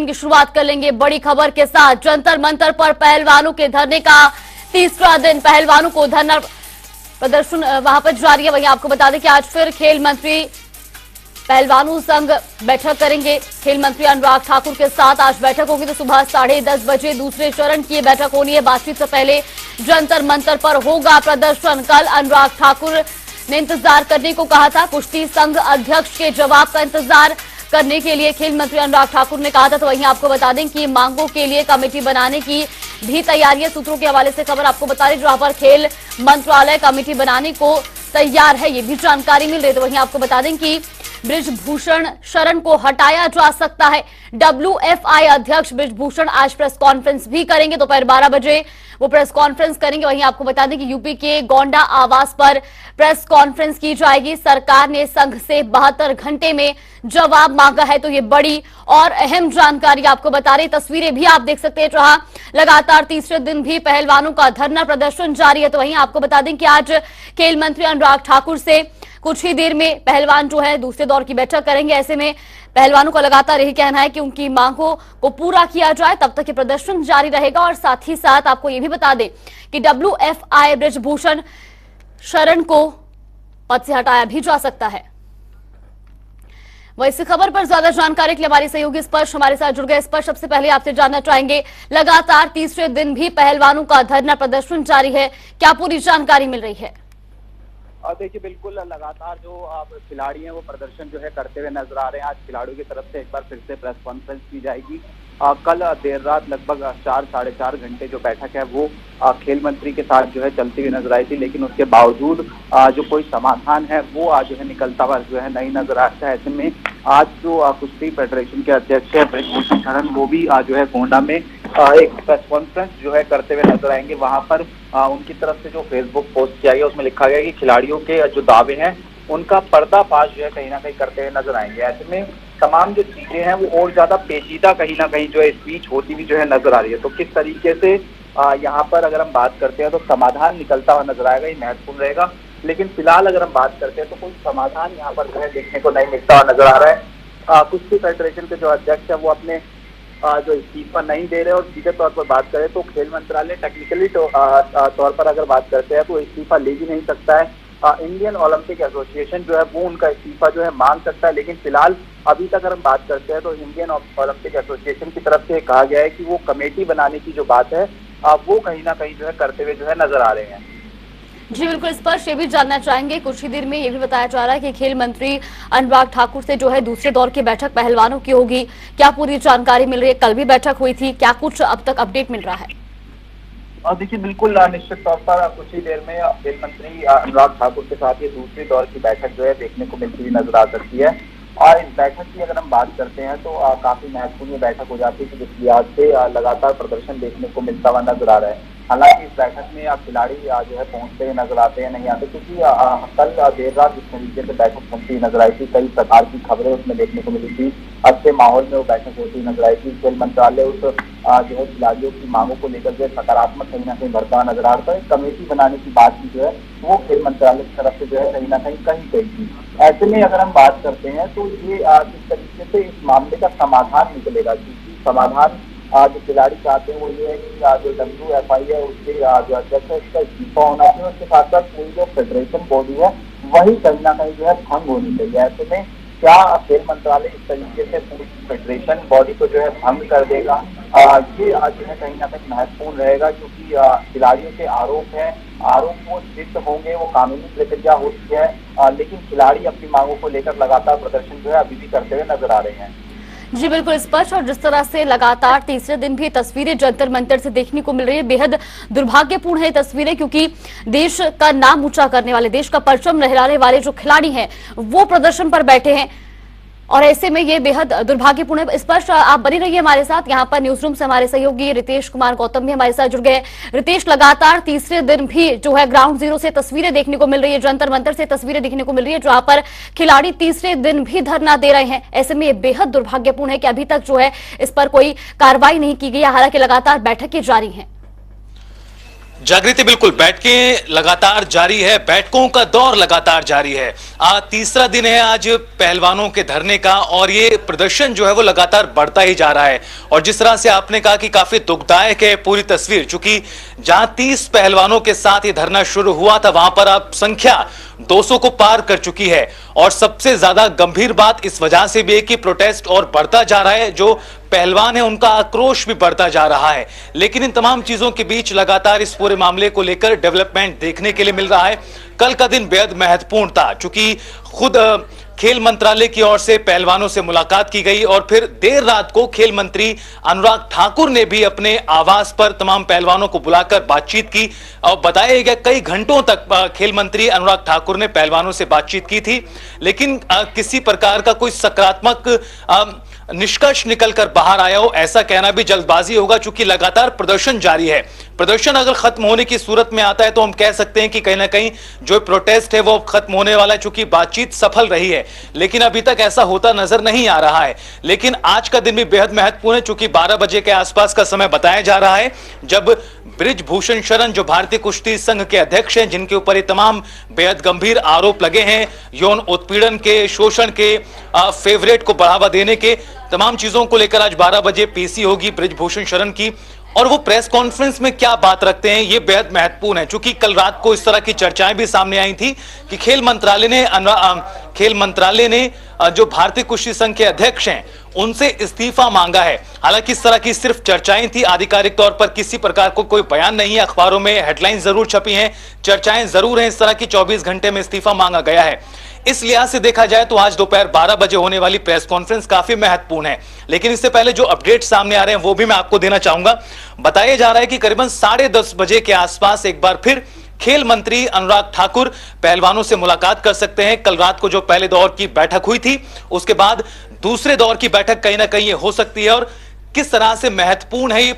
की शुरुआत कर लेंगे बड़ी खबर के साथ। जंतर मंतर पर पहलवानों के धरने का तीसरा दिन, पहलवानों को धरना प्रदर्शन वहां पर जारी है। वहीं आपको बता दें कि आज फिर खेल मंत्री पहलवानों संघ बैठक करेंगे। खेल मंत्री अनुराग ठाकुर के साथ आज बैठक होगी, तो सुबह 10:30 बजे दूसरे चरण की बैठक होनी है। बातचीत से पहले जंतर मंतर पर होगा प्रदर्शन। कल अनुराग ठाकुर ने इंतजार करने को कहा था, कुश्ती संघ अध्यक्ष के जवाब का इंतजार करने के लिए खेल मंत्री अनुराग ठाकुर ने कहा था। तो वहीं आपको बता दें कि मांगों के लिए कमेटी बनाने की भी तैयारी है। सूत्रों के हवाले से खबर आपको बता दें, जहां पर खेल मंत्रालय कमेटी बनाने को तैयार है, ये भी जानकारी मिल रही है। तो वहीं आपको बता दें कि बृजभूषण शरण को हटाया जा सकता है। WFI अध्यक्ष बृजभूषण आज प्रेस कॉन्फ्रेंस भी करेंगे, दोपहर 12 बजे वो प्रेस कॉन्फ्रेंस करेंगे। वहीं आपको बता दें कि यूपी के गोंडा आवास पर प्रेस कॉन्फ्रेंस की जाएगी। सरकार ने संघ से 72 घंटे में जवाब मांगा है, तो ये बड़ी और अहम जानकारी आपको बता रही। तस्वीरें भी आप देख सकते हैं, जहां लगातार तीसरे दिन भी पहलवानों का धरना प्रदर्शन जारी है। तो वहीं आपको बता दें कि आज खेल मंत्री अनुराग ठाकुर से कुछ ही देर में पहलवान जो है दूसरे दौर की बैठक करेंगे। ऐसे में पहलवानों का लगातार यही कहना है कि उनकी मांगों को पूरा किया जाए, तब तक ये प्रदर्शन जारी रहेगा। और साथ ही साथ आपको ये भी बता दें कि WFI बृजभूषण शरण को पद से हटाया भी जा सकता है। वह इस खबर पर ज्यादा जानकारी के लिए हमारी सहयोगी स्पर्श हमारे साथ जुड़ गए। स्पर्श, सबसे पहले आपसे जानना चाहेंगे, लगातार तीसरे दिन भी पहलवानों का धरना प्रदर्शन जारी है, क्या पूरी जानकारी मिल रही है? देखिए, बिल्कुल लगातार जो खिलाड़ी हैं वो प्रदर्शन जो है करते हुए नजर आ रहे हैं। आज खिलाड़ियों की तरफ से एक बार फिर से प्रेस कॉन्फ्रेंस की जाएगी। कल देर रात लगभग 4-4.5 घंटे जो बैठक है वो खेल मंत्री के साथ जो है चलती हुई नजर आई थी, लेकिन उसके बावजूद जो कोई समाधान है वो आज जो है निकलता हुआ जो है नहीं नजर आता है। ऐसे में आज जो कुश्ती फेडरेशन के अध्यक्ष है बृजभूषण शरण, वो भी जो है गोंडा में एक प्रेस कॉन्फ्रेंस जो है करते हुए नजर आएंगे। वहां पर उनकी तरफ से जो फेसबुक पोस्ट किया गया उसमें लिखा गया कि खिलाड़ियों के जो दावे हैं उनका पर्दाफाश जो है कहीं ना कहीं करते हुए नजर आएंगे। ऐसे में तमाम जो चीजें हैं वो और ज्यादा पेचीदा कहीं ना कहीं जो है स्पीच होती हुई जो है नजर आ रही है। तो किस तरीके से यहाँ पर अगर हम बात करते हैं तो समाधान निकलता हुआ नजर आएगा, ये महत्वपूर्ण रहेगा। लेकिन फिलहाल अगर हम बात करते हैं तो कोई समाधान यहाँ पर जो है देखने को नहीं मिलता हुआ नजर आ रहा है। कुश्ती फेडरेशन के जो अध्यक्ष है वो अपने जो इस्तीफा नहीं दे रहे, और सीधे तौर पर बात करें तो खेल मंत्रालय टेक्निकली तौर पर अगर बात करते हैं तो इस्तीफा ले भी नहीं सकता है। इंडियन ओलंपिक एसोसिएशन जो है वो उनका इस्तीफा जो है मांग सकता है, लेकिन फिलहाल अभी तक अगर हम बात करते हैं तो इंडियन ओलंपिक एसोसिएशन की तरफ से कहा गया है कि वो कमेटी बनाने की जो बात है वो कहीं ना कहीं जो है करते हुए जो है नजर आ रहे हैं। जी बिल्कुल, स्पर्श ये भी जानना चाहेंगे, कुछ ही देर में ये भी बताया जा रहा है कि खेल मंत्री अनुराग ठाकुर से जो है दूसरे दौर की बैठक पहलवानों की होगी, क्या पूरी जानकारी मिल रही है? कल भी बैठक हुई थी, क्या कुछ अब तक अपडेट मिल रहा है? देखिए, बिल्कुल निश्चित तौर पर कुछ ही देर में खेल मंत्री अनुराग ठाकुर के साथ ये दूसरी दौर की बैठक जो है देखने को मिलती हुई नजर आ सकती है। और इस बैठक की अगर हम बात करते हैं तो काफी महत्वपूर्ण बैठक हो जाती है, जिस लिहाज से लगातार प्रदर्शन देखने को मिलता हुआ नजर आ रहा है। हालांकि इस बैठक में खिलाड़ी जो है पहुंचते हुए नजर आते हैं नहीं आते, क्योंकि कल देर रात जिस तरीके से बैठक पहुंचती नजर आई थी, कई प्रकार की खबरें उसमें देखने को मिली थी। अच्छे माहौल में वो बैठक होती नजर आई थी। खेल मंत्रालय उस जो है खिलाड़ियों की मांगों को लेकर जो सकारात्मक कहीं ना कहीं बढ़ता हुआ नजर आ रहा है। कमेटी बनाने की बात की जो है वो खेल मंत्रालय की तरफ से जो है कहीं ना कहीं कही गई थी। ऐसे में अगर हम बात करते हैं तो ये किस तरीके से इस मामले का समाधान निकलेगा, क्योंकि समाधान जो खिलाड़ी चाहते हैं वो ये है कि जो WFI है उसके जो अध्यक्ष है उसका इस्तीफा होना चाहिए, उसके साथ साथ पूरी जो फेडरेशन बॉडी है वही कहीं ना कहीं जो है भंग होनी चाहिए। ऐसे में क्या खेल मंत्रालय इस तरीके से पूरी फेडरेशन बॉडी को जो है भंग कर देगा, ये आज जो है कहीं ना कहीं महत्वपूर्ण रहेगा, क्योंकि खिलाड़ियों के आरोप है, आरोप वो सिद्ध होंगे, वो कानूनी प्रक्रिया होती है, लेकिन खिलाड़ी अपनी मांगों को लेकर लगातार प्रदर्शन जो है अभी भी करते हुए नजर आ रहे हैं। जी बिल्कुल स्पष्ट, और जिस तरह से लगातार तीसरे दिन भी तस्वीरें जंतर मंतर से देखने को मिल रही है, बेहद दुर्भाग्यपूर्ण है तस्वीरें, क्योंकि देश का नाम ऊंचा करने वाले, देश का परचम लहराने वाले जो खिलाड़ी हैं वो प्रदर्शन पर बैठे हैं, और ऐसे में ये बेहद दुर्भाग्यपूर्ण है। स्पष्ट, आप बनी रहिए हमारे साथ। यहाँ पर न्यूज रूम से हमारे सहयोगी रितेश कुमार गौतम भी हमारे साथ जुड़ गए। रितेश, लगातार तीसरे दिन भी जो है ग्राउंड जीरो से तस्वीरें देखने को मिल रही है, जंतर मंतर से तस्वीरें देखने को मिल रही है, जहां पर खिलाड़ी तीसरे दिन भी धरना दे रहे हैं। ऐसे में ये बेहद दुर्भाग्यपूर्ण है कि अभी तक जो है इस पर कोई कार्रवाई नहीं की गई, हालांकि लगातार बैठकें जारी हैं। जागृति, बिल्कुल बैठकें लगातार जारी है, बैठकों का दौर लगातार जारी है। आज तीसरा दिन है आज पहलवानों के धरने का, और ये प्रदर्शन जो है वो लगातार बढ़ता ही जा रहा है। और जिस तरह से आपने कहा कि काफी दुखदायक है पूरी तस्वीर, चूंकि जहां 30 पहलवानों के साथ ये धरना शुरू हुआ था वहां पर अब संख्या 200 को पार कर चुकी है। और सबसे ज्यादा गंभीर बात इस वजह से भी है कि प्रोटेस्ट और बढ़ता जा रहा है, जो पहलवान है उनका आक्रोश भी बढ़ता जा रहा है। लेकिन इन तमाम चीजों के बीच लगातार इस पूरे मामले को लेकर डेवलपमेंट देखने के लिए मिल रहा है। कल का दिन बेहद महत्वपूर्ण था, चूंकि खुद खेल मंत्रालय की ओर से पहलवानों से मुलाकात की गई, और फिर देर रात को खेल मंत्री अनुराग ठाकुर ने भी अपने आवास पर तमाम पहलवानों को बुलाकर बातचीत की। और बताया गया कई घंटों तक खेल मंत्री अनुराग ठाकुर ने पहलवानों से बातचीत की थी, लेकिन किसी प्रकार का कोई सकारात्मक निष्कर्ष निकलकर बाहर आया हो ऐसा कहना भी जल्दबाजी होगा, चूंकि लगातार प्रदर्शन जारी है। प्रदर्शन अगर खत्म होने की सूरत में आता है तो हम कह सकते हैं कि कहीं ना कहीं जो प्रोटेस्ट है वो खत्म होने वाला है, चूंकि बातचीत सफल रही है। लेकिन अभी तक ऐसा होता नजर नहीं आ रहा है। लेकिन आज का दिन भी बेहद महत्वपूर्ण है, चूंकि 12 बजे के आसपास का समय बताया जा रहा है, जब बृजभूषण शरण जो भारतीय कुश्ती संघ के अध्यक्ष हैं, जिनके ऊपर ये तमाम बेहद गंभीर आरोप लगे हैं, यौन उत्पीड़न के, शोषण के, फेवरेट को बढ़ावा देने के, तमाम चीजों को लेकर आज 12 बजे पीसी होगी बृजभूषण शरण की। और वो प्रेस कॉन्फ्रेंस में क्या बात रखते हैं ये बेहद महत्वपूर्ण है, क्योंकि कल रात को इस तरह की चर्चाएं भी सामने आई थी कि खेल मंत्रालय ने जो भारतीय कुश्ती संघ के अध्यक्ष हैं उनसे इस्तीफा मांगा है। हालांकि इस तरह की सिर्फ चर्चाएं थी, आधिकारिक तौर पर किसी प्रकार को कोई बयान नहीं है, अखबारों में हेडलाइन जरूर छपी हैं, चर्चाएं जरूर हैं इस तरह की, 24 घंटे में इस्तीफा मांगा गया है। इस लिहाज से देखा जाए तो आज दोपहर 12 बजे होने वाली प्रेस कॉन्फ्रेंस काफी महत्वपूर्ण है। लेकिन इससे पहले जो अपडेट सामने आ रहे हैं वो भी मैं आपको देना चाहूंगा। बताया जा रहा है कि करीबन 10:30 बजे के आसपास एक बार फिर खेल मंत्री अनुराग ठाकुर पहलवानों से मुलाकात कर सकते हैं। कल रात को जो पहले दौर की बैठक हुई थी, उसके बाद दूसरे दौर की बैठक कहीं ना कहीं ये हो सकती है। और किस तरह से महत्वपूर्ण है ये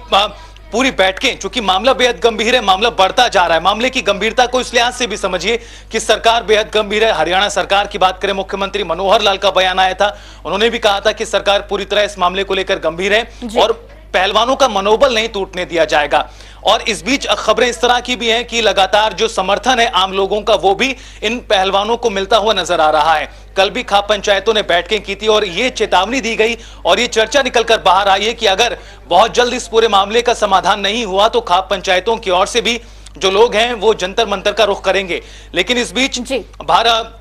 पूरी बैठकें, क्योंकि मामला बेहद गंभीर है, मामला बढ़ता जा रहा है। मामले की गंभीरता को इस लिहाज से भी समझिए कि सरकार बेहद गंभीर है। हरियाणा सरकार की बात करें, मुख्यमंत्री मनोहर लाल का बयान आया था, उन्होंने भी कहा था कि सरकार पूरी तरह इस मामले को लेकर गंभीर है और पहलवानों का मनोबल नहीं टूटने दिया जाएगा। और इस बीच खबरें इस तरह की भी हैं कि लगातार जो समर्थन है आम लोगों का वो भी इन पहलवानों को मिलता हुआ नजर आ रहा है। कल भी खाप पंचायतों ने बैठकें की थी और ये चेतावनी दी गई और ये चर्चा निकलकर बाहर आई है कि अगर बहुत जल्द इस पूरे मामले का समाधान नहीं हुआ तो खाप पंचायतों की ओर से भी जो लोग हैं वो जंतर मंतर का रुख करेंगे। लेकिन इस बीच भारत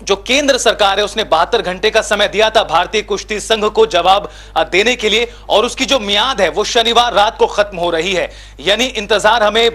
जो केंद्र सरकार है उसने 72 घंटे का समय दिया था भारतीय कुश्ती संघ को जवाब देने के लिए, और उसकी जो मियाद है वो शनिवार रात को खत्म हो रही है। यानी इंतजार हमें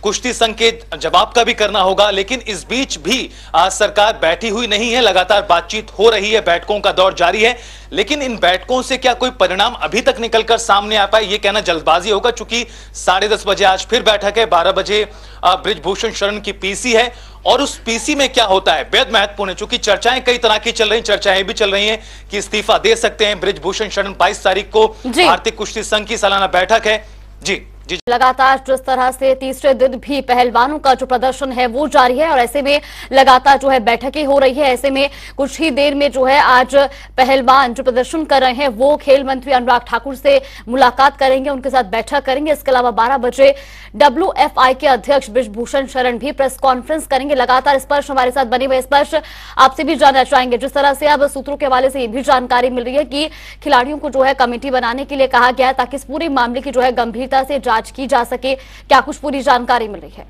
कुश्ती संघ के जवाब का भी करना होगा। लेकिन इस बीच भी सरकार बैठी हुई नहीं है, लगातार बातचीत हो रही है, बैठकों का दौर जारी है। लेकिन इन बैठकों से क्या कोई परिणाम अभी तक निकलकर सामने आ पाए ये कहना जल्दबाजी होगा, चूंकि 10:30 बजे आज फिर बैठक है, 12 बजे बृजभूषण शरण की पीसी है। और उस पीसी में क्या होता है बेहद महत्वपूर्ण है, चूंकि चर्चाएं कई तरह की चल रही, चर्चाएं भी चल रही हैं कि इस्तीफा दे सकते हैं बृजभूषण शरण। 22 तारीख को भारतीय कुश्ती संघ की सालाना बैठक है। जी लगातार जिस तरह से तीसरे दिन भी पहलवानों का जो प्रदर्शन है वो जारी है और ऐसे में लगातार जो है बैठकें हो रही है। ऐसे में कुछ ही देर में जो है आज पहलवान जो प्रदर्शन कर रहे हैं वो खेल मंत्री अनुराग ठाकुर से मुलाकात करेंगे, उनके साथ बैठक करेंगे। इसके अलावा 12 बजे WFI के अध्यक्ष बृजभूषण शरण भी प्रेस कॉन्फ्रेंस करेंगे। लगातार स्पर्श हमारे साथ बने हुए, स्पर्श आपसे भी जानना चाहेंगे, जिस तरह से अब सूत्रों के हवाले से ये भी जानकारी मिल रही है कि खिलाड़ियों को जो है कमेटी बनाने के लिए कहा गया है ताकि इस पूरे मामले की जो है गंभीरता से जांच की जा सके, क्या कुछ पूरी जानकारी मिल रही है?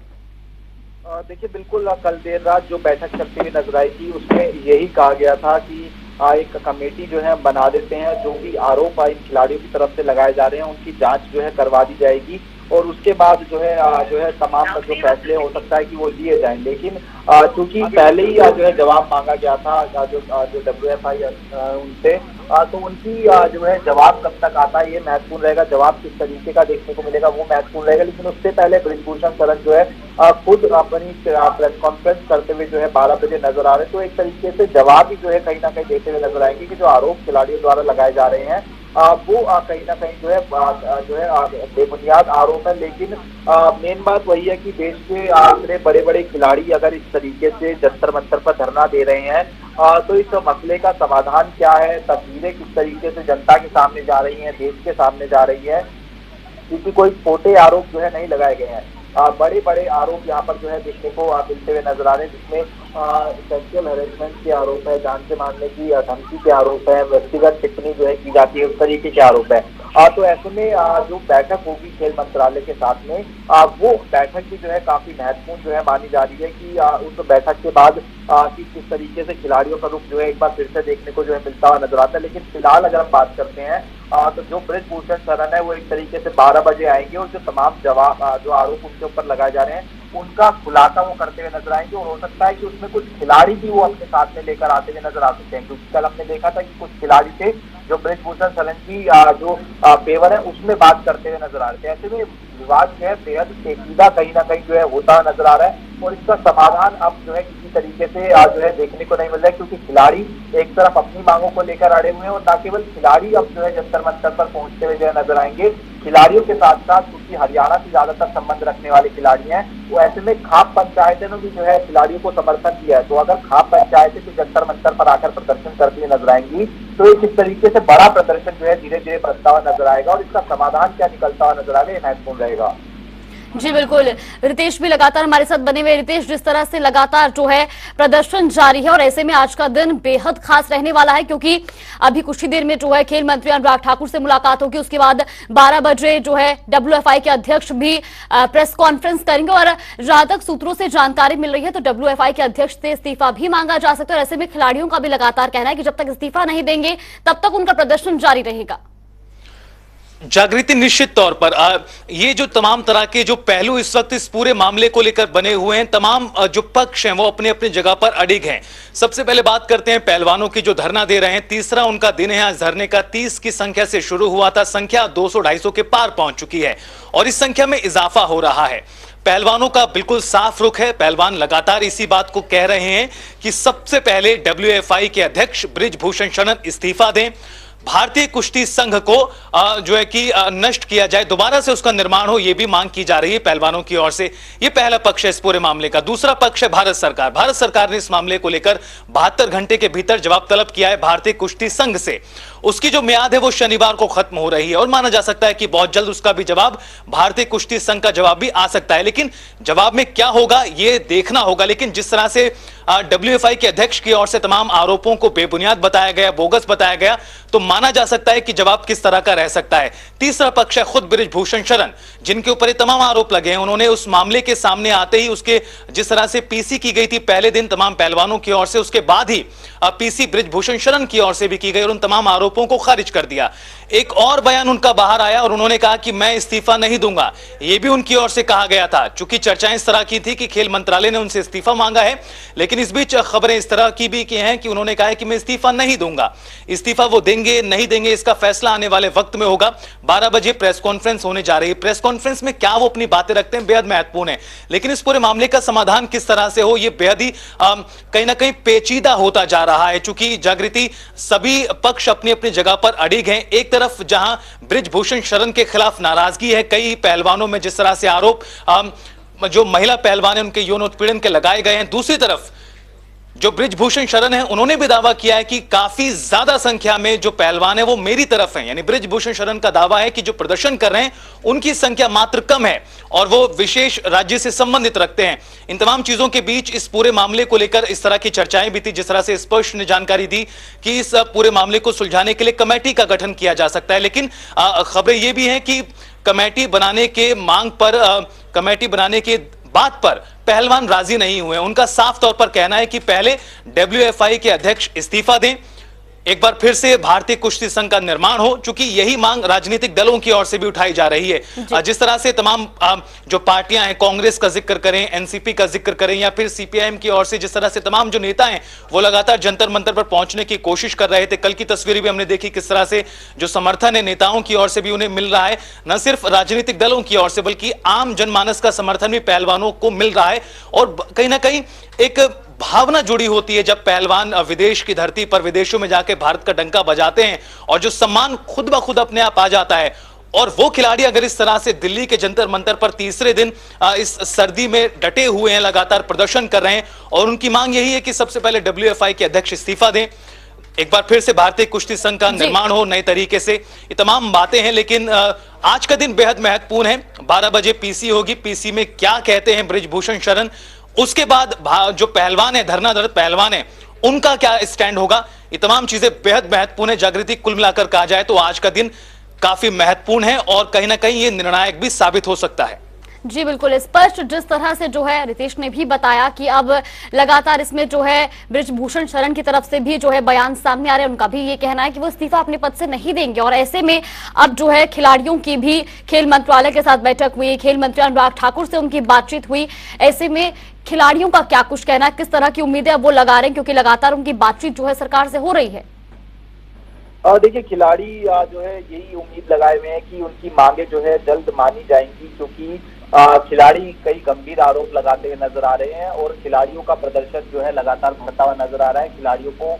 देखिए बिल्कुल, कल देर रात जो बैठक चलती हुई नजर आई थी उसमें यही कहा गया था कि एक कमेटी जो है बना देते हैं, जो भी आरोप इन खिलाड़ियों की तरफ से लगाए जा रहे हैं उनकी जांच जो है करवा दी जाएगी और उसके बाद जो है तमाम जो फैसले हो सकता है कि वो लिए जाएं। लेकिन चूंकि पहले ही जो है जवाब मांगा गया था जो WFI उनसे, तो उनकी जो है जवाब कब तक आता है ये महत्वपूर्ण रहेगा, जवाब किस तरीके का देखने को मिलेगा वो महत्वपूर्ण रहेगा। लेकिन उससे पहले बृजभूषण शरण जो है खुद अपनी प्रेस कॉन्फ्रेंस करते हुए जो है 12 बजे नजर आ रहे हैं। तो एक तरीके से जवाब ही जो है कहीं ना कहीं देते हुए नजर आएंगे कि जो आरोप खिलाड़ियों द्वारा लगाए जा रहे हैं वो कहीं ना कहीं जो है बेबुनियाद आरोप है। लेकिन मेन बात वही है कि देश के इतने बड़े बड़े खिलाड़ी अगर इस तरीके से जंतर मंतर पर धरना दे रहे हैं तो इस मसले का समाधान क्या है, तस्वीरें किस तरीके से जनता के सामने जा रही हैं, देश के सामने जा रही है, क्योंकि कोई छोटे आरोप जो है नहीं लगाए गए हैं। बड़े बड़े आरोप यहाँ पर जो है देखने को मिलते हुए नजर आ रहे हैं, जिसमें सेक्सुअल हैरेसमेंट के आरोप है, जान से मारने की धमकी के आरोप है, व्यक्तिगत टिप्पणी जो है की जाती है, उस तरीके के आरोप है। तो ऐसे में जो बैठक होगी खेल मंत्रालय के साथ में, वो बैठक भी जो है काफी महत्वपूर्ण जो है मानी जा रही है कि उस बैठक के बाद किस तरीके से खिलाड़ियों का रुख जो है एक बार फिर से देखने को जो है मिलता हुआ नजर आता है। लेकिन फिलहाल अगर हम बात करते हैं तो जो बृजभूषण शरण है वो एक तरीके से 12 बजे आएंगे और जो तमाम जवाब जो आरोप उनके ऊपर लगाए जा रहे हैं उनका खुलासा वो करते हुए नजर आएंगे। और हो सकता है कि उसमें कुछ खिलाड़ी भी वो अपने साथ में लेकर आते हुए नजर आ सकते हैं, क्योंकि कल हमने देखा था कि कुछ खिलाड़ी थे जो बृजभूषण शरण की जो पेवर है उसमें बात करते हुए नजर आ रहे थे। ऐसे में विवाद जो है बेहद पेचीदा कहीं ना कहीं जो है होता नजर आ रहा है और इसका समाधान अब जो है किसी तरीके से जो है देखने को नहीं मिल रहा है, क्योंकि खिलाड़ी एक तरफ अपनी मांगों को लेकर अड़े हुए हैं और न केवल खिलाड़ी अब जो है जंतर मंतर पर पहुंचते हुए जो है नजर आएंगे। खिलाड़ियों के साथ साथ क्योंकि हरियाणा से ज्यादातर संबंध रखने वाले खिलाड़ी हैं, वो ऐसे में खाप पंचायतें ने भी जो है खिलाड़ियों को समर्थन दिया है। तो अगर खाप पंचायतें तो जंतर मंतर पर आकर प्रदर्शन करती हुई नजर आएंगी तो एक इस तरीके से बड़ा प्रदर्शन जो है धीरे धीरे बढ़ता हुआ नजर आएगा और इसका समाधान क्या निकलता हुआ नजर आएगा, ये महत्वपूर्ण रहेगा। जी बिल्कुल, रितेश भी लगातार हमारे साथ बने हुए। रितेश, जिस तरह से लगातार जो है प्रदर्शन जारी है और ऐसे में आज का दिन बेहद खास रहने वाला है, क्योंकि अभी कुछ ही देर में जो है खेल मंत्री अनुराग ठाकुर से मुलाकात होगी। उसके बाद 12 बजे जो है WFI के अध्यक्ष भी प्रेस कॉन्फ्रेंस करेंगे और जहां तक सूत्रों से जानकारी मिल रही है तो WFI के अध्यक्ष से इस्तीफा भी मांगा जा सकता है। और ऐसे में खिलाड़ियों का भी लगातार कहना है कि जब तक इस्तीफा नहीं देंगे तब तक उनका प्रदर्शन जारी रहेगा। जागृति, निश्चित तौर पर ये जो तमाम तरह के जो पहलू इस वक्त इस पूरे मामले को लेकर बने हुए हैं, तमाम जो पक्ष हैं वो अपने अपनी जगह पर अडिग हैं। सबसे पहले बात करते हैं पहलवानों की जो धरना दे रहे हैं। तीसरा उनका दिन है आज धरने का। 30 की संख्या से शुरू हुआ था, संख्या 200-250 के पार पहुंच चुकी है और इस संख्या में इजाफा हो रहा है। पहलवानों का बिल्कुल साफ रुख है। पहलवान लगातार इसी बात को कह रहे हैं कि सबसे पहले WFI के अध्यक्ष बृजभूषण शरण इस्तीफा दें, भारतीय कुश्ती संघ को जो है कि नष्ट किया जाए, दोबारा से उसका निर्माण हो, यह भी मांग की जा रही है पहलवानों की ओर से। यह पहला पक्ष है इस पूरे मामले का। दूसरा पक्ष है भारत सरकार। भारत सरकार ने इस मामले को लेकर 72 घंटे के भीतर जवाब तलब किया है भारतीय कुश्ती संघ से। उसकी जो मियाद है वो शनिवार को खत्म हो रही है और माना जा सकता है कि बहुत जल्द उसका भी जवाब, भारतीय कुश्ती संघ का जवाब भी आ सकता है। लेकिन जवाब में क्या होगा ये देखना होगा। लेकिन जिस तरह से WFI के अध्यक्ष की ओर से तमाम आरोपों को बेबुनियाद बताया गया, बोगस बताया गया, तो माना जा सकता है कि जवाब किस तरह का रह सकता है। तीसरा पक्ष है खुद बृजभूषण शरण, जिनके ऊपर ये तमाम आरोप लगे हैं। उन्होंने उस मामले के सामने आते ही उसके जिस तरह से PC की गई थी पहले दिन तमाम पहलवानों की ओर से, उसके बाद ही PC बृजभूषण शरण की ओर से भी की गई और उन तमाम आरोपों को खारिज कर दिया। एक और बयान उनका बाहर आया और उन्होंने कहा कि मैं इस्तीफा नहीं दूंगा। यह भी उनकी ओर से कहा गया था। चूंकि चर्चाएं इस तरह की थी कि खेल मंत्रालय ने उनसे इस्तीफा मांगा है, लेकिन इस बीच खबरें इस तरह की भी की हैं कि उन्होंने कहा है कि मैं इस्तीफा नहीं दूंगा। इस्तीफा वो देंगे नहीं देंगे इसका फैसला आने वाले वक्त में होगा। 12 बजे प्रेस कॉन्फ्रेंस होने जा रही है। प्रेस कॉन्फ्रेंस में क्या वो अपनी बातें रखते हैं बेहद महत्वपूर्ण है। लेकिन इस पूरे मामले का समाधान किस तरह से हो, यह बेहद ही कहीं ना कहीं पेचीदा होता जा रहा है। चूंकि जागृति, सभी पक्ष अपनी अपनी जगह पर अड़िग हैं। एक तरफ जहां बृजभूषण शरण के खिलाफ नाराजगी है कई पहलवानों में, जिस तरह से आरोप जो महिला पहलवान है उनके यौन उत्पीड़न के लगाए गए हैं, दूसरी तरफ जो बृजभूषण शरण है उन्होंने भी दावा किया है कि काफी ज्यादा संख्या में जो पहलवान है वो मेरी तरफ हैं। यानी बृजभूषण शरण का दावा है कि जो प्रदर्शन कर रहे हैं उनकी संख्या मात्र कम है और वो विशेष राज्य से संबंधित रखते हैं। इन तमाम चीजों के बीच इस पूरे मामले को लेकर इस तरह की चर्चाएं भी थी। जिस तरह से स्पष्ट ने जानकारी दी कि इस पूरे मामले को सुलझाने के लिए कमेटी का गठन किया जा सकता है। लेकिन खबरें ये भी हैं कि कमेटी बनाने के मांग पर, कमेटी बनाने के बात पर पहलवान राजी नहीं हुए। उनका साफ तौर पर कहना है कि पहले WFI के अध्यक्ष इस्तीफा दें, एक बार फिर से भारतीय कुश्ती संघ का निर्माण हो। चूंकि यही मांग राजनीतिक दलों की ओर से भी उठाई जा रही है। जिस तरह से तमाम जो पार्टियां हैं, कांग्रेस का जिक्र करें, NCP का जिक्र करें या फिर CPIM की ओर से, जिस तरह से तमाम जो नेता हैं वो लगातार जंतर मंतर पर पहुंचने की कोशिश कर रहे थे। कल की तस्वीरें भी हमने देखी किस तरह से जो समर्थन है नेताओं की ओर से भी उन्हें मिल रहा है, न सिर्फ राजनीतिक दलों की ओर से बल्कि आम जनमानस का समर्थन भी पहलवानों को मिल रहा है। और कहीं ना कहीं एक भावना जुड़ी होती है जब पहलवान विदेश की धरती पर, विदेशों में जाके भारत का डंका बजाते हैं और जो सम्मान खुद ब खुद अपने आप आ जाता है। और वो खिलाड़ी अगर इस तरह से दिल्ली के जंतर मंतर पर तीसरे दिन इस सर्दी में डटे हुए हैं, लगातार प्रदर्शन कर रहे हैं और उनकी मांग यही है कि सबसे पहले WFI के अध्यक्ष इस्तीफा दें, एक बार फिर से भारतीय कुश्ती संघ का निर्माण हो नए तरीके से, ये तमाम बातें हैं। लेकिन आज का दिन बेहद महत्वपूर्ण है। 12 बजे पीसी होगी। पीसी में क्या कहते हैं बृजभूषण शरण, उसके बाद जो पहलवान है, धरनाधर पहलवान है, उनका क्या स्टैंड होगा, ये तमाम चीजें बेहद महत्वपूर्ण है। जागृति कुल मिलाकर कहा जाए तो आज का दिन काफी महत्वपूर्ण है और कहीं ना कहीं ये निर्णायक भी साबित हो सकता है। जी बिल्कुल स्पष्ट, जिस तरह से जो है रितेश ने भी बताया कि अब लगातार इसमें जो है बृजभूषण शरण की तरफ से भी जो है बयान सामने आ रहे हैं। उनका भी ये कहना है कि वो इस्तीफा अपने पद से नहीं देंगे और ऐसे में अब जो है खिलाड़ियों की भी खेल मंत्रालय के साथ बैठक हुई, खेल मंत्री अनुराग ठाकुर से उनकी बातचीत हुई। ऐसे में खिलाड़ियों का क्या कुछ कहना है, किस तरह की उम्मीदें अब वो लगा रहे हैं, क्योंकि लगातार उनकी बातचीत जो है सरकार से हो रही है। देखिए, खिलाड़ी जो है यही उम्मीद लगाए हुए हैं कि उनकी मांगे जो है जल्द मानी जाएंगी, क्योंकि खिलाड़ी कई गंभीर आरोप लगाते हुए नजर आ रहे हैं और खिलाड़ियों का प्रदर्शन जो है लगातार बढ़ता हुआ नजर आ रहा है। खिलाड़ियों को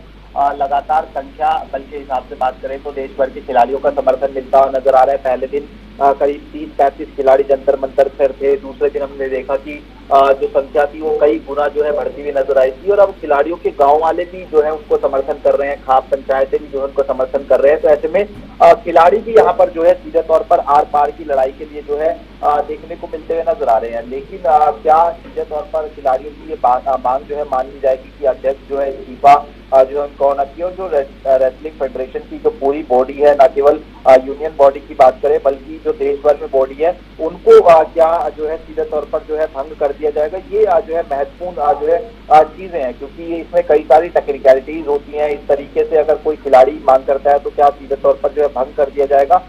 लगातार संख्या बल के हिसाब से बात करें तो देश भर के खिलाड़ियों का समर्थन मिलता हुआ नजर आ रहा है। पहले दिन करीब 30-35 खिलाड़ी जंतर मंतर पर थे। दूसरे दिन हमने देखा कि जो संख्या थी वो कई गुना जो है बढ़ती हुई नजर आई थी और अब खिलाड़ियों के गांव वाले भी जो है उनको समर्थन कर रहे हैं, खाप पंचायतें भी जो है उनको समर्थन कर रहे हैं। तो ऐसे में खिलाड़ी भी यहाँ पर जो है सीधे तौर पर आर पार की लड़ाई के लिए जो है देखने को मिलते हुए नजर आ रहे हैं। लेकिन क्या सीधे तौर पर खिलाड़ियों की ये मांग जो है मान ली जाएगी कि अध्यक्ष जो है इस्तीफा जो है उनको होना चाहिए और जो रेसलिंग फेडरेशन की जो पूरी बॉडी है, न केवल यूनियन बॉडी की बात करें बल्कि जो देश भर में बॉडी है, उनको क्या जो है सीधे तौर पर जो है भंग कर दिया जाएगा। ये जो है महत्वपूर्ण जो है चीजें हैं, क्योंकि इसमें कई सारी टेक्निकलिटीज होती हैं। इस तरीके से अगर कोई खिलाड़ी मांग करता है तो क्या सीधे तौर पर जो है भंग कर दिया जाएगा,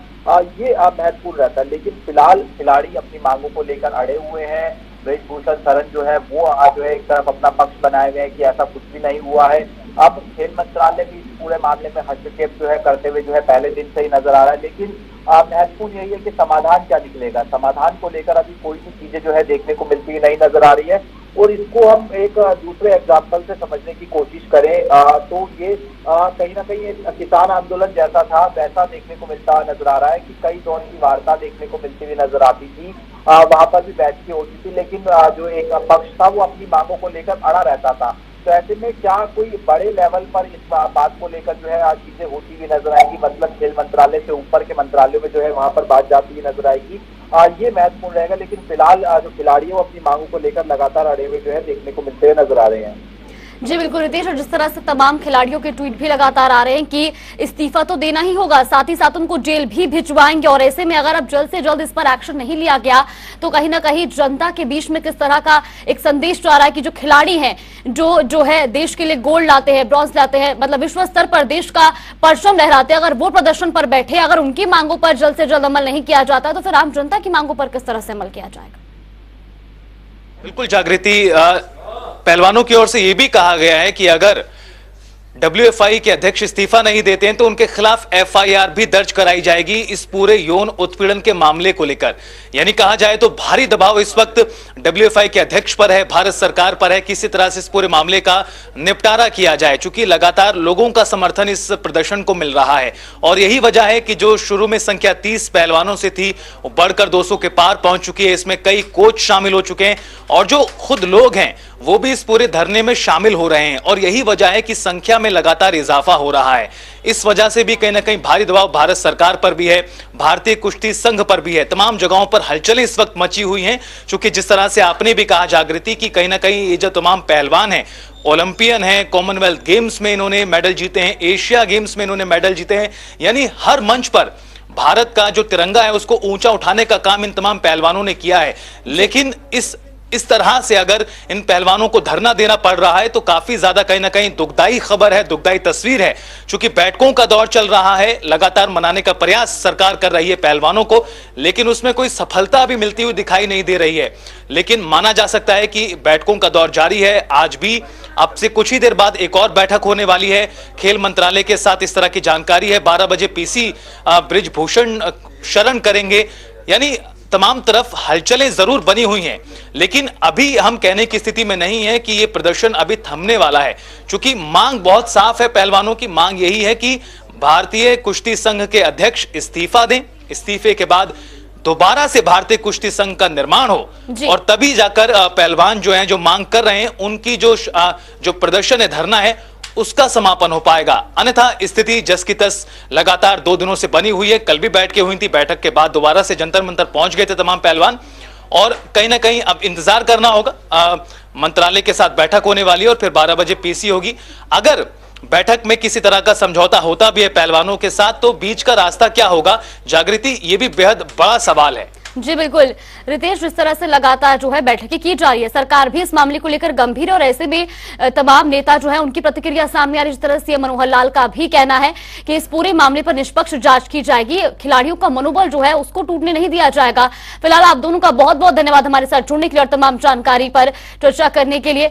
ये महत्वपूर्ण रहता है। लेकिन फिलहाल खिलाड़ी अपनी मांगों को लेकर अड़े हुए हैं। बृजभूषण शरण जो है वो जो है एक तरफ अपना पक्ष बनाए हुए हैं कि ऐसा कुछ भी नहीं हुआ है। अब खेल मंत्रालय भी इस पूरे मामले में हस्तक्षेप जो है करते हुए जो है पहले दिन से ही नजर आ रहा है। लेकिन महत्वपूर्ण यही है कि समाधान क्या निकलेगा। समाधान को लेकर अभी कोई भी चीजें जो है देखने को मिलती हुई नहीं नजर आ रही है। और इसको हम एक दूसरे एग्जाम्पल से समझने की कोशिश करें तो ये कहीं ना कहीं एक किसान आंदोलन जैसा था, वैसा देखने को मिलता नजर आ रहा है कि कई दौर की वार्ता देखने को मिलती हुई नजर आती थी। वहां पर भी बैठकें होती थी, लेकिन जो एक पक्ष था वो अपनी मांगों को लेकर अड़ा रहता था। तो ऐसे में क्या कोई बड़े लेवल पर इस बात को लेकर जो है आज चीजें होती हुई नजर आएगी, मतलब खेल मंत्रालय से ऊपर के मंत्रालयों में जो है वहां पर बात जाती हुई नजर आएगी, ये महत्वपूर्ण रहेगा। लेकिन फिलहाल जो खिलाड़ी है वो अपनी मांगों को लेकर लगातार अड़े हुए जो है देखने को मिलते हुए नजर आ रहे हैं। जी बिल्कुल रितेश, और जिस तरह से तमाम खिलाड़ियों के ट्वीट भी लगातार आ रहे हैं कि इस्तीफा तो देना ही होगा, साथ ही साथ उनको जेल भी भिजवाएंगे। और ऐसे में अगर अब जल्द से जल्द इस पर एक्शन नहीं लिया गया तो कहीं ना कहीं जनता के बीच में किस तरह का एक संदेश जा रहा है कि जो खिलाड़ी हैं, जो है देश के लिए गोल्ड लाते हैं, ब्रॉन्ज लाते हैं, मतलब विश्व स्तर पर देश का परचम लहराते हैं, अगर वो प्रदर्शन पर बैठे, अगर उनकी मांगों पर जल्द से जल्द अमल नहीं किया जाता तो फिर आम जनता की मांगों पर किस तरह से अमल किया जाएगा। बिल्कुल जागृति, पहलवानों की ओर से यह भी कहा गया है कि अगर WFI के अध्यक्ष इस्तीफा नहीं देते हैं तो उनके खिलाफ FIR भी दर्ज कराई जाएगी इस पूरे यौन उत्पीड़न के मामले को लेकर। यानी कहा जाए तो भारी दबाव इस वक्त WFI के अध्यक्ष पर है, भारत सरकार पर है, किसी तरह से इस पूरे मामले का निपटारा किया जाए, चूंकि लगातार लोगों का समर्थन इस प्रदर्शन को मिल रहा है। और यही वजह है कि जो शुरू में संख्या 30 पहलवानों से थी वो बढ़कर 200 के पार पहुंच चुकी है। इसमें कई कोच शामिल हो चुके हैं और जो खुद लोग हैं वो भी इस पूरे धरने में शामिल हो रहे हैं। और यही वजह है कि संख्या में लगातार इजाफा हो रहा है। इस वजह से भी कहीं ना कहीं भारी दबाव भारत सरकार पर भी है, भारतीय कुश्ती संघ पर भी है। तमाम जगहों पर हलचलें इस वक्त मची हुई हैं, क्योंकि जिस तरह से आपने भी कहा जागृति की कहीं ना कहीं ये जो तमाम पहलवान हैं, ओलंपियन हैं, कॉमनवेल्थ गेम्स में इन्होंने मेडल जीते हैं, एशिया गेम्स में इन्होंने मेडल जीते हैं, यानी हर मंच पर भारत का जो तिरंगा है उसको ऊंचा उठाने का काम इन तमाम पहलवानों ने किया है। लेकिन इस तरह से अगर इन पहलवानों को धरना देना पड़ रहा है तो काफी ज्यादा कहीं ना कहीं दुखदाई खबर है, दुखदाई तस्वीर है। क्योंकि बैठकों का दौर चल रहा है, लगातार मनाने का प्रयास सरकार कर रही है पहलवानों को, लेकिन उसमें कोई सफलता भी मिलती हुई दिखाई नहीं दे रही है। लेकिन माना जा सकता है कि बैठकों का दौर जारी है। आज भी अब से कुछ ही देर बाद एक और बैठक होने वाली है खेल मंत्रालय के साथ, इस तरह की जानकारी है। 12 बजे पीसी बृजभूषण शरण करेंगे, यानी तमाम तरफ हलचलें जरूर बनी हुई हैं। लेकिन अभी हम कहने की स्थिति में नहीं है कि यह प्रदर्शन अभी थमने वाला है, क्योंकि मांग बहुत साफ है। पहलवानों की मांग यही है कि भारतीय कुश्ती संघ के अध्यक्ष इस्तीफा दें, इस्तीफे के बाद दोबारा से भारतीय कुश्ती संघ का निर्माण हो और तभी जाकर पहलवान जो हैं, जो मांग कर रहे हैं, उनकी जो प्रदर्शन है, धरना है, उसका समापन हो पाएगा। अन्यथा स्थिति जस की तस लगातार 2 दिनों से बनी हुई है। कल भी बैठकें हुई थी, बैठक के बाद दोबारा से जंतर मंतर पहुंच गए थे तमाम पहलवान, और कहीं ना कहीं अब इंतजार करना होगा। मंत्रालय के साथ बैठक होने वाली है और फिर 12 बजे पीसी होगी। अगर बैठक में किसी तरह का समझौता होता भी है पहलवानों के साथ, तो बीच का रास्ता क्या होगा, जागृति, ये भी बेहद बड़ा सवाल है। जी बिल्कुल रितेश, जिस तरह से लगातार जो है बैठकें की जा रही है, सरकार भी इस मामले को लेकर गंभीर है और ऐसे में तमाम नेता जो है उनकी प्रतिक्रिया सामने आ रही है। जिस तरह से मनोहर लाल का भी कहना है कि इस पूरे मामले पर निष्पक्ष जांच की जाएगी, खिलाड़ियों का मनोबल जो है उसको टूटने नहीं दिया जाएगा। फिलहाल आप दोनों का बहुत बहुत धन्यवाद हमारे साथ जुड़ने के लिए और तमाम जानकारी पर चर्चा करने के लिए।